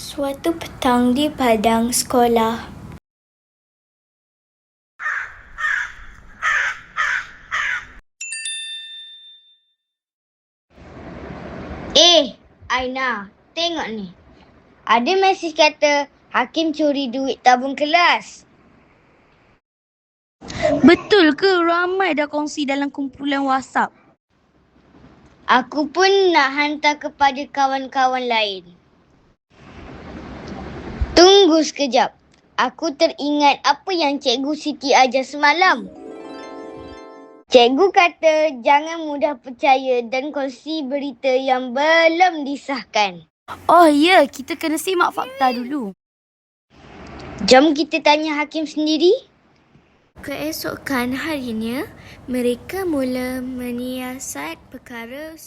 Suatu petang di padang sekolah. Aina, tengok ni. Ada mesej kata Hakim curi duit tabung kelas. Betul ke ramai dah kongsi dalam kumpulan WhatsApp? Aku pun nak hantar kepada kawan-kawan lain. Tunggu sekejap. Aku teringat apa yang Cikgu Siti ajar semalam. Cikgu kata jangan mudah percaya dan kongsi berita yang belum disahkan. Oh ya, kita kena simak fakta dulu. Jom kita tanya Hakim sendiri. Keesokan harinya, mereka mula menyiasat perkara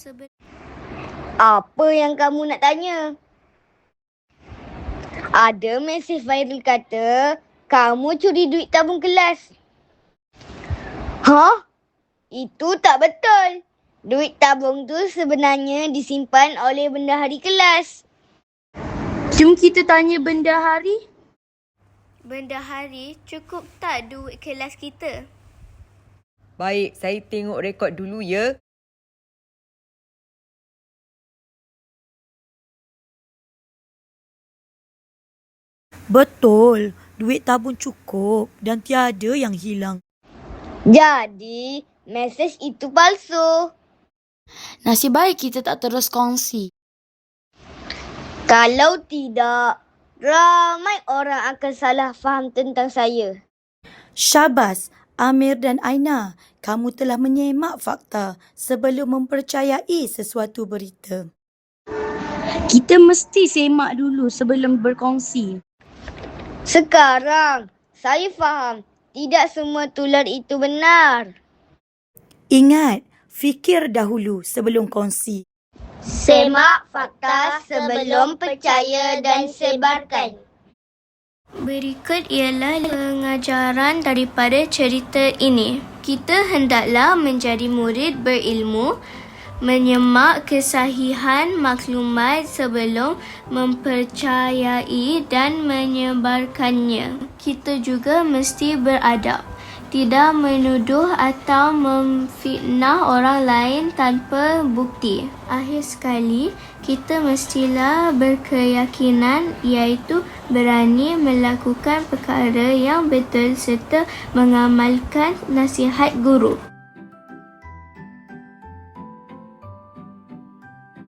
Apa yang kamu nak tanya? Ada mesej viral kata kamu curi duit tabung kelas. Hah? Itu tak betul. Duit tabung tu sebenarnya disimpan oleh bendahari kelas. Jom kita tanya bendahari. Bendahari, cukup tak duit kelas kita? Baik, saya tengok rekod dulu ya. Betul, duit tabung cukup dan tiada yang hilang. Jadi, mesej itu palsu. Nasib baik kita tak terus kongsi. Kalau tidak, ramai orang akan salah faham tentang saya. Syabas, Amir dan Aina, kamu telah menyemak fakta sebelum mempercayai sesuatu berita. Kita mesti semak dulu sebelum berkongsi. Sekarang, saya faham. Tidak semua tular itu benar. Ingat, fikir dahulu sebelum kongsi. Semak fakta sebelum percaya dan sebarkan. Berikut ialah pengajaran daripada cerita ini. Kita hendaklah menjadi murid berilmu, menyemak kesahihan maklumat sebelum mempercayai dan menyebarkannya. Kita juga mesti beradab, tidak menuduh atau memfitnah orang lain tanpa bukti. Akhir sekali, kita mestilah berkeyakinan iaitu berani melakukan perkara yang betul serta mengamalkan nasihat guru.